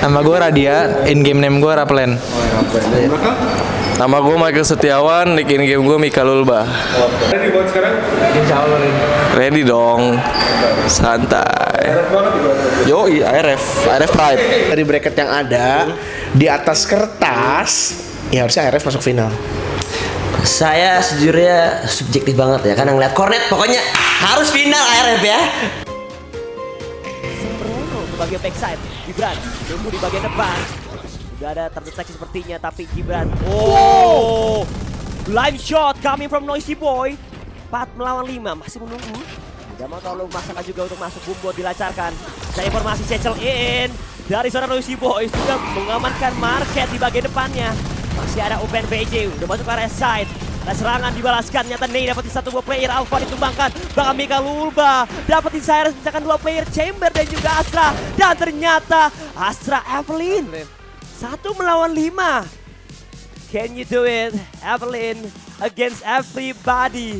Nama gue Radia, in game name gue Raplen. Nama gue Michael Setiawan, nick in game gue Mika Lulba. Ready buat sekarang? Insya Allah Rin. Ready dong, santai. Yoi, ARF Pride. Dari bracket yang ada di atas kertas ya harusnya ARF masuk final. Saya sejujurnya subjektif banget ya, karena ngeliat Cornet pokoknya harus final ARF ya. Sembrono ke bagian backside, Gibran tunggu di bagian depan. Sudah ada terdeteksi sepertinya, tapi Gibran, oh, line shot coming from Noisy Boy. 4 melawan 5, masih menunggu. Tidak mau terlalu memaksakan juga untuk masuk, Bumbo dilancarkan. Dari informasi Cecil in dari seorang Noisy Boy sudah mengamankan market di bagian depannya. Masih ada Open BJ, udah masuk ke area side. Ada serangan dibalaskan, nyata Ney dapetin satu buah player, Alpha ditumbangkan. Bahkan Mika Lulba dapetin Cyrus, misalkan 2 player, Chamber dan juga Astra. Dan ternyata Astra Evelyn 1 melawan 5. Can you do it, Evelyn, against everybody?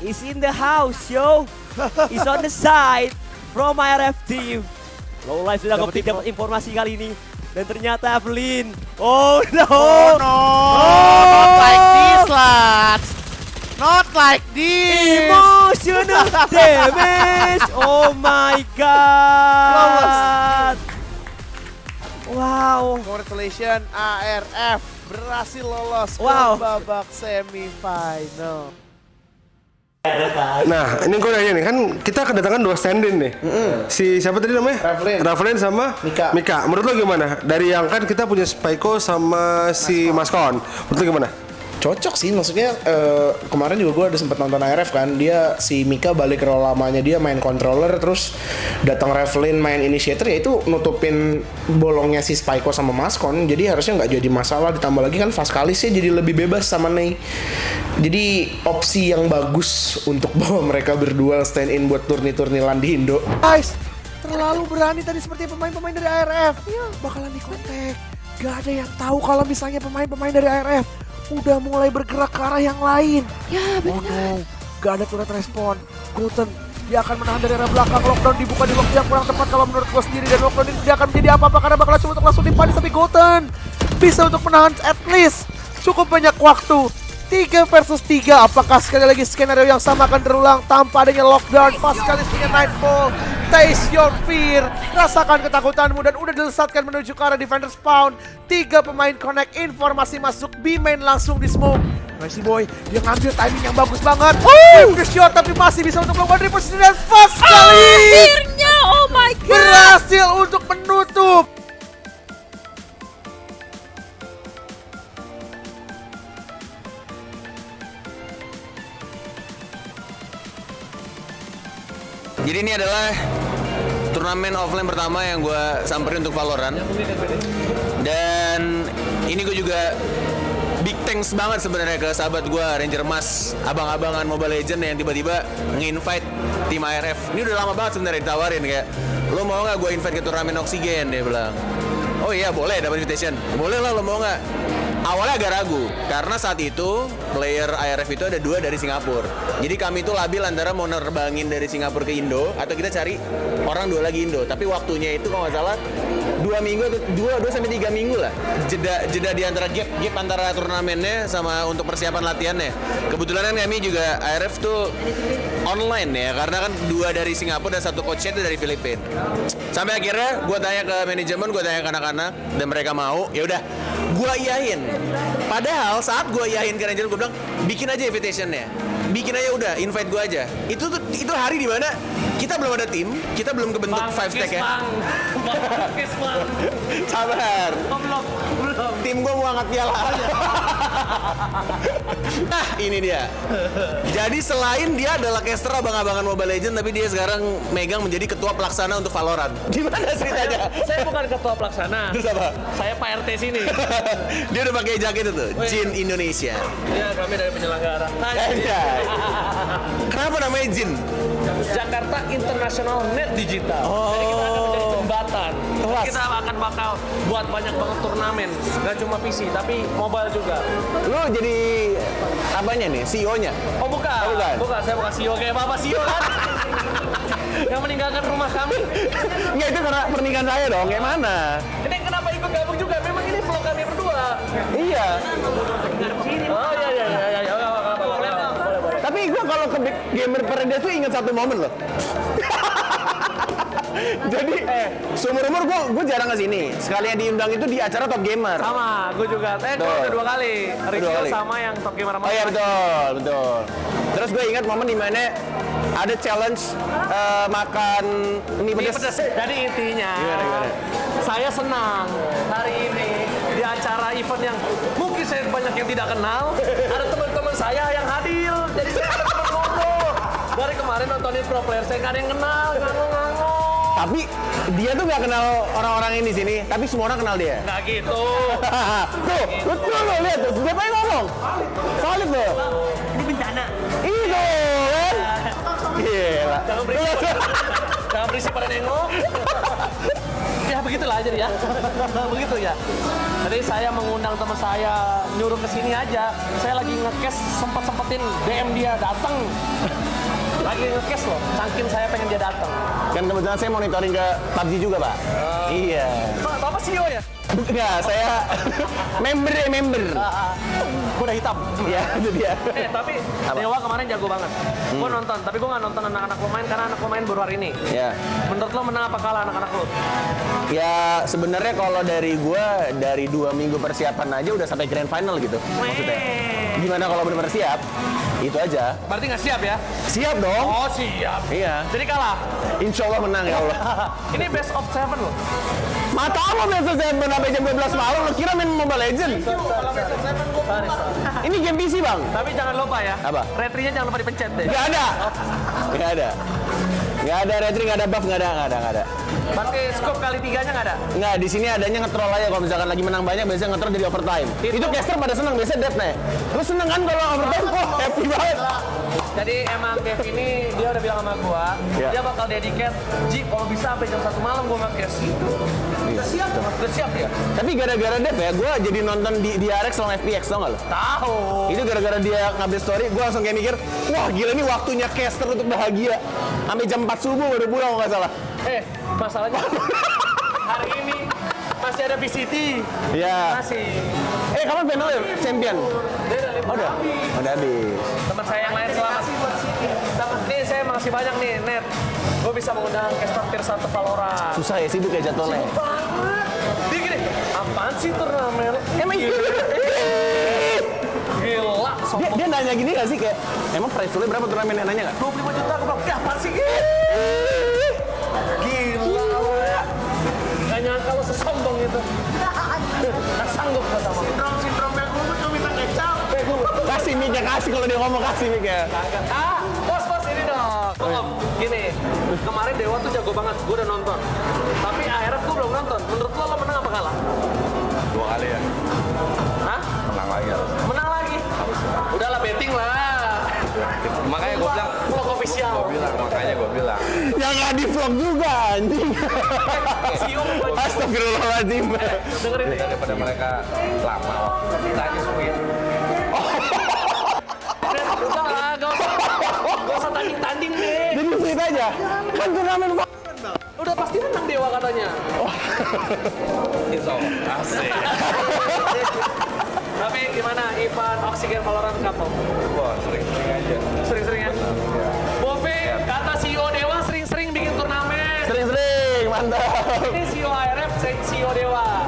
Is in the house, yo. Is on the side from IRF team. Low Life sudah dapat informasi kali ini. Dan ternyata Evelyn. Oh no. Oh no. Not like this, lads. Not like this. Emotional damage. Oh my god. Wow. Congratulations ARF berhasil lolos ke Wow. babak semifinal. Nah, ini gue nanya nih, kan kita kedatangan 2 stand-in nih. Si siapa tadi namanya? Rafflen sama Mika. Menurut lo gimana? Dari yang kan kita punya Spyco sama si Maskon. Menurut lo gimana? Cocok sih, maksudnya kemarin juga gue ada sempat nonton ARF kan, dia si Mika balik ke role lamanya, dia main controller, terus datang Rafflen main initiator, ya itu nutupin bolongnya si Spyco sama Maskon, jadi harusnya nggak jadi masalah. Ditambah lagi kan Vaskalis ya jadi lebih bebas sama Ney, jadi opsi yang bagus untuk bawa mereka berdua stand in buat turni-turnilan di Indo. Guys, terlalu berani tadi seperti pemain-pemain dari ARF. Bakalan dikontak. Gak ada yang tahu kalau misalnya pemain-pemain dari ARF udah mulai bergerak ke arah yang lain. Ya Oh no, gak ada turret respon. Golden, dia akan menahan dari arah belakang. Lockdown dibuka di waktu yang kurang tepat kalau menurut gue sendiri. Dan lockdown ini tidak akan menjadi apa-apa karena bakal coba untuk langsung dipanis. Tapi Golden bisa untuk menahan at least cukup banyak waktu. 3 versus 3, apakah sekali lagi skenario yang sama akan terulang tanpa adanya lockdown? Pas sekali punya Nightfall, taste your fear, rasakan ketakutanmu, dan udah dilesatkan menuju ke arah defender spawn. 3 pemain connect, informasi masuk, B-main langsung di smoke. Noisy Boy, dia ngambil timing yang bagus banget. The shot tapi masih bisa untuk melakukan reverse dan fast sekali. akhirnya, oh my god. Berhasil untuk menutup. Jadi ini adalah turnamen offline pertama yang gue samperin untuk Valorant. Dan ini gue juga big thanks banget sebenarnya ke sahabat gue Ranger Mas, abang-abangan Mobile Legends yang tiba-tiba nge-invite tim ARF. Ini udah lama banget sebenarnya ditawarin kayak, lo mau nggak gue invite ke turnamen Oksigen? Dia bilang, oh iya boleh dapat invitation. Boleh lah, lo mau nggak? Awalnya agak ragu karena saat itu player ARF itu ada 2 dari Singapura. Jadi kami itu labil antara mau nerbangin dari Singapura ke Indo atau kita cari orang 2 lagi Indo. Tapi waktunya itu kalau nggak salah 2 minggu atau 2 sampai 3 minggu lah. Jeda di antara gap antara turnamennya sama untuk persiapan latihannya. Kebetulan kan kami juga ARF tuh online ya, karena kan 2 dari Singapura dan 1 coachnya itu dari Filipina. Sampai akhirnya gue tanya ke manajemen, gue tanya ke anak-anak dan mereka mau. Ya udah, gue iyain. Padahal saat gue iyain ke Ranger, gue bilang bikin aja invitationnya, bikin aja udah, invite gue aja. Itu hari di mana kita belum ada tim, kita belum kebentuk 5 stack ya. Sabar. Belum. Tim gue mau angkat piala. Nah, ini dia. Jadi selain dia adalah caster abang-abangan Mobile Legends, tapi dia sekarang megang menjadi ketua pelaksana untuk Valorant. Gimana ceritanya? Saya bukan ketua pelaksana. Terus apa? Saya Pak RT sini. Dia udah pakai jaket itu, Jin Indonesia. Ya, kami dari penyelenggara. Kenapa namanya Jin? Jakarta International Net Digital. Jadi kita akan menjadi jembatan. Kelas. Kita akan bakal buat banyak banget turnamen. Gak cuma PC, tapi mobile juga. Lu jadi apanya nih? CEO-nya? Oh bukan. Oh, bukan. Bukan, saya bukan CEO kayak Bapak CEO kan. yang meninggalkan rumah kami. Enggak, itu karena pernikahan saya dong. Kayak mana? Ini kenapa ikut gabung juga? Memang ini vlog kami berdua. Iya. Oh iya. Boleh. Tapi gue kalau ke Big Gamer Paradise tuh ingat satu momen loh. Jadi seumur umur gue jarang kesini. Sekali yang diundang itu di acara Top Gamer. Sama, gue juga. Gue Betul. udah 2 kali. Review kali. sama yang Top Gamer sama Oh iya betul. Terus gue ingat momen dimana ada challenge makan mie Mie pedas. pedas. Jadi intinya, Gimana? saya senang hari ini di acara event yang mungkin saya banyak yang tidak kenal. Ada teman-teman saya yang hadir. Jadi saya ada teman ngobrol. Dari kemarin nontonin pro player, saya nggak ada yang kenal, ngangong-ngangong. Tapi dia tuh gak kenal orang-orang ini di sini, tapi semua orang kenal dia. Nggak gitu. Tuh, betul lo lihat tuh, siapa yang ngomong? Valid lo. Ini bencana. Itu kan? Gila. Jangan berisik. Jangan berisik pada nengok. Ya begitulah aja ya. Begitu ya. Jadi saya mengundang teman saya nyuruh ke sini aja. Saya lagi nge-cash sempetin DM dia datang. Lagi nge-cash loh. Saking saya pengen dia datang. Kan kebetulan saya monitoring ke PUBG juga, Pak. Iya. Bapak CEO ya? Enggak, saya member. Kuda hitam. Iya, itu dia. Tapi Dewa kemarin jago banget. Gue nonton, tapi gue nggak nonton anak-anak lo main karena anak lo main baru hari ini. Ya. Menurut lo menang apa kalah anak-anak lo? Ya sebenarnya kalau dari gua dari 2 minggu persiapan aja udah sampai grand final gitu maksudnya. Gimana kalau benar-benar siap? Itu aja. Berarti nggak siap ya? Siap dong. Oh siap. Iya. Jadi kalah. Insya Allah menang ya Allah. Ini best of 7 loh. Mata apa biasa saya sampai jam 12 malam lo kira main Mobile Legend? Ini game PC bang. Tapi jangan lupa ya. Apa? Retrinya jangan lupa dipencet deh. Gak ada. Gak ada retri, gak ada buff, gak ada. Berarti scope kali 3-nya nggak ada? Nggak, di sini adanya nge-troll aja kalau misalkan lagi menang banyak biasanya nge-troll jadi overtime. Itu caster pada seneng, biasanya death nih. Lu seneng kan kalau overtime? Wah, happy banget. Jadi emang Dev ini dia udah bilang sama gua, Ya. dia bakal dedicate, Ji kalau bisa sampai jam 1 malam gua nge-cash. Udah siap ya? Tapi gara-gara death ya, gue jadi nonton di RX sama FPX, tau nggak lo? Tahu. Itu gara-gara dia ngambil story, gue langsung kayak mikir, wah gila nih waktunya caster untuk bahagia. Sampai jam 4 subuh baru pulang kalau nggak salah. Masalahnya hari ini masih ada VCT. Iya. Masih. Kapan finalnya champion? Dia udah lima Udah habis. Teman saya yang lain selamat. Nih saya masih banyak nih net. Gue bisa mengundang caster tier 1 Valorant. Susah ya, sibuk ya jadwalnya. Banget. Dia gini, apaan sih turnamen? Emang Gila, sombong. dia nanya gini nggak sih kayak, emang price poolnya berapa turnamen, nanya nggak? 25 juta, gue bilang, ya apaan sih? Gila. Gak nyangka lo sesombong itu. Gak sanggup gue sama. Sindrom yang gue cuma minta kecap. Kasih mic-nya, kasih kalau dia ngomong kasih mic-nya. Bos ini dong. Gini, kemarin Dewa tuh jago banget, gue udah nonton. Tapi ARF gue belum nonton. Menurut lo menang apa kalah? 2 kali ya. Hah? Menang lagi harus. Menang lagi? Udahlah betting lah. Makanya gue bilang, Vlog official. makanya gue bilang. Ya nggak di vlog juga anjing. Astagfirullahaladzim. Dengerin nih. Daripada mereka lama waktu kita aja sweet. Udah lah, gak usah tanding-tanding deh. Jadi sweet aja. Kan turnamen Udah pasti menang Dewa katanya. Insya Allah. Asik. Tapi gimana Ivan Oxygen Valorant Cup? Wah, sering-sering aja. Sering-sering ya? Bovi, kata CEO Dewa sering-sering bikin turnamen. sering-sering, mantap. Ini CEO ARF, CEO Dewa.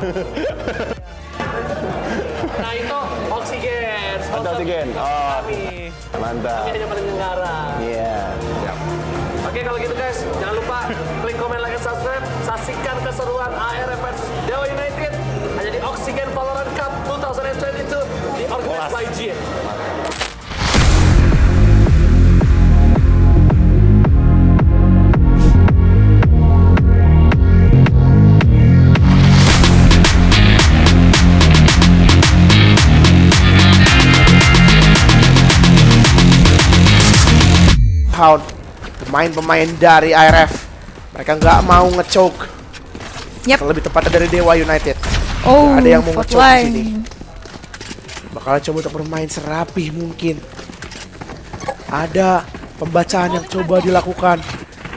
Nah itu Oxygen, sponsor Oxygen. Oh, kami. mantap. Kami hanya penyelenggara. Iya. Oke kalau gitu guys, jangan lupa klik komen, like, and subscribe. Saksikan keseruan ARF versus Dewa United hanya di Oxygen Valorant Cup 2022 diorganize by GM. Pemain-pemain dari ARF mereka nggak mau nge-choke. Yep. Atau lebih tepatnya dari Dewa United. Oh, Nggak ada yang mau nge-choke di hotline. sini. Bakalan coba untuk bermain serapih mungkin. Ada pembacaan yang coba dilakukan.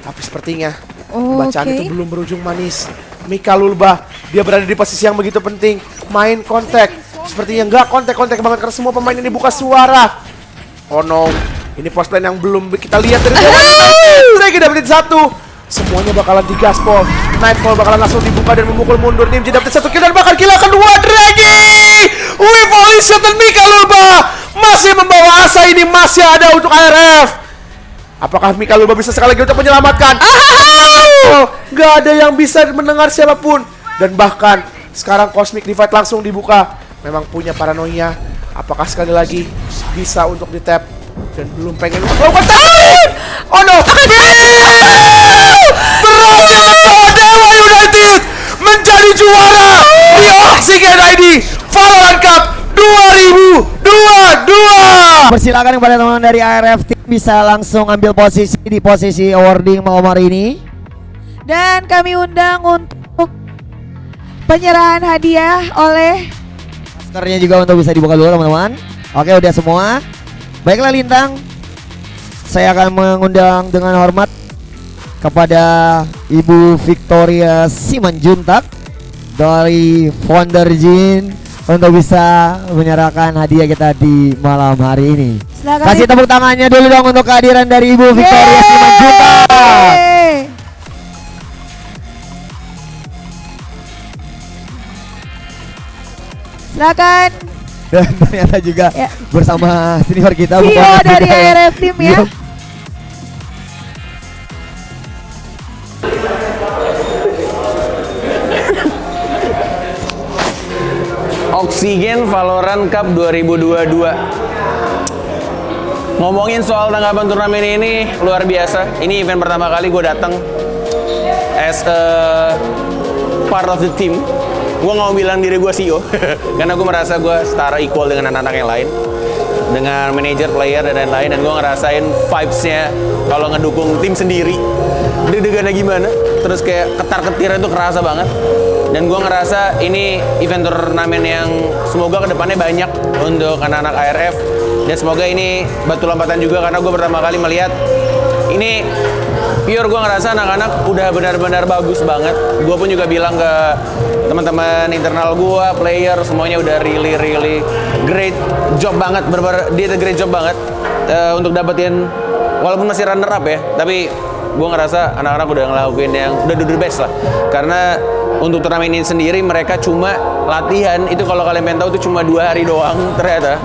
Tapi sepertinya Oh, bacaan oke. itu belum berujung manis. Mika Lulba, dia berada di posisi yang begitu penting. Main kontak, sepertinya nggak kontak banget karena semua pemain ini buka suara. Oh no, ini post plan yang belum kita lihat dari Drake dapetin satu. Semuanya bakalan digaspol. Nightfall bakalan langsung dibuka dan memukul mundur. Nimji dapetin satu kill dan bakal kill kedua Drake. With only shot dan Mika Lulba masih membawa asa ini masih ada untuk ARF. Apakah Mika Lulba bisa sekali lagi untuk menyelamatkan? Gak ada yang bisa mendengar siapapun. Dan bahkan sekarang Cosmic Divide langsung dibuka. Memang punya paranoia. Apakah sekali lagi bisa untuk di-tap? Dan belum pengen untuk melakukan tahan! Oh no! Berhasil membawa Dewa United menjadi juara di Oxygen ID Valorant Cup 2022. Persilakan kepada teman-teman dari ARF Team bisa langsung ambil posisi di posisi awarding malam hari ini. Dan kami undang untuk penyerahan hadiah oleh Maskernya juga untuk bisa dibuka dulu teman-teman. Oke, udah semua. Baiklah Lintang, saya akan mengundang dengan hormat kepada Ibu Victoria Simanjuntak dari Founder Jin untuk bisa menyerahkan hadiah kita di malam hari ini. Silakan. Kasih tepuk tangannya dulu dong untuk kehadiran dari Ibu Victoria Simanjuntak. Yeay. Silakan. Dan ternyata juga Ya. bersama senior kita CEO Bapak dari juga ya. ARF Team ya. Iya. Oxygen Valorant Cup 2022. Ngomongin soal tanggapan turnamen ini luar biasa. Ini event pertama kali gue datang as a part of the team. Gue nggak mau bilang diri gue CEO karena gue merasa gue setara equal dengan anak-anak yang lain, dengan manajer, player dan lain-lain. Dan gue ngerasain vibes-nya kalau ngedukung tim sendiri. Deg-degannya gimana? Terus kayak ketar-ketirnya itu kerasa banget. Dan gue ngerasa ini event turnamen yang semoga kedepannya banyak untuk anak-anak ARF. Dan semoga ini batu lompatan juga karena gue pertama kali melihat ini pure. Gue ngerasa anak-anak udah benar-benar bagus banget. Gue pun juga bilang ke teman-teman internal gue, player, semuanya udah really great job banget. Dia great job banget untuk dapetin, walaupun masih runner up ya, tapi gue ngerasa anak-anak udah ngelakuin yang udah do the best lah. Karena untuk turnamen ini sendiri mereka cuma latihan, itu kalau kalian pengen tahu itu cuma 2 hari doang ternyata.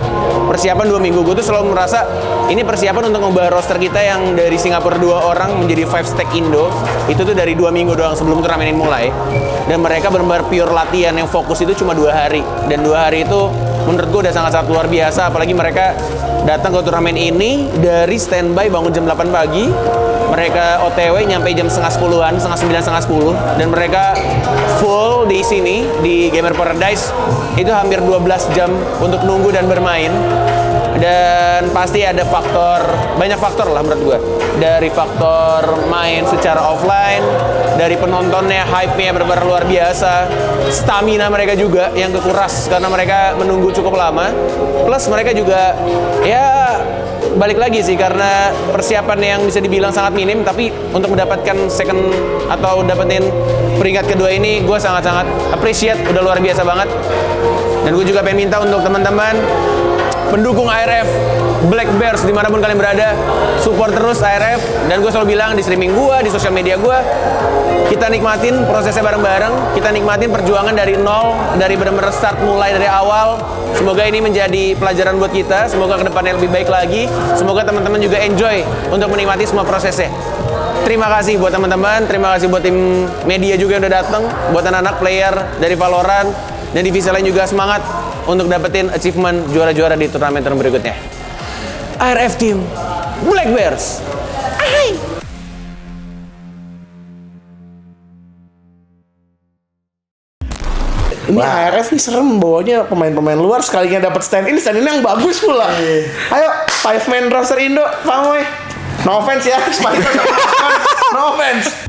Persiapan 2 minggu. Gue tuh selalu merasa ini persiapan untuk mengubah roster kita yang dari Singapura 2 orang menjadi 5 stack Indo. Itu tuh dari 2 minggu doang sebelum turnamen ini mulai. Dan mereka benar-benar pure latihan yang fokus itu cuma 2 hari. Dan 2 hari itu menurut gue udah sangat-sangat luar biasa. Apalagi mereka datang ke turnamen ini dari standby bangun jam 8 pagi. Mereka OTW nyampe jam setengah 10-an, setengah 9, setengah 10. Dan mereka full di sini, di Gamer Paradise. Itu hampir 12 jam untuk nunggu dan bermain. Dan pasti ada banyak faktor lah menurut gue. Dari faktor main secara offline, dari penontonnya, hype-nya benar-benar luar biasa. Stamina mereka juga yang kekuras karena mereka menunggu cukup lama. Plus mereka juga ya balik lagi sih karena persiapan yang bisa dibilang sangat minim, tapi untuk mendapatkan second atau dapetin peringkat kedua ini gue sangat-sangat appreciate, udah luar biasa banget. Dan gue juga pengen minta untuk teman-teman pendukung ARF Black Bears dimanapun kalian berada, support terus ARF. Dan gue selalu bilang di streaming gue, di sosial media gue, kita nikmatin prosesnya bareng-bareng, kita nikmatin perjuangan dari nol, dari benar-benar start mulai dari awal. Semoga ini menjadi pelajaran buat kita, semoga kedepannya lebih baik lagi, semoga teman-teman juga enjoy untuk menikmati semua prosesnya. Terima kasih buat teman-teman, terima kasih buat tim media juga yang udah datang, buat anak-anak player dari Valorant dan divisi lain juga semangat untuk dapetin achievement juara-juara di turnamen berikutnya. ARF Team Black Bears. Ini ARF nih serem bawanya pemain-pemain luar sekalinya dapat stand in yang bagus pula. Ayo 5-man roster Indo, Pamoy. No offense ya, no offense.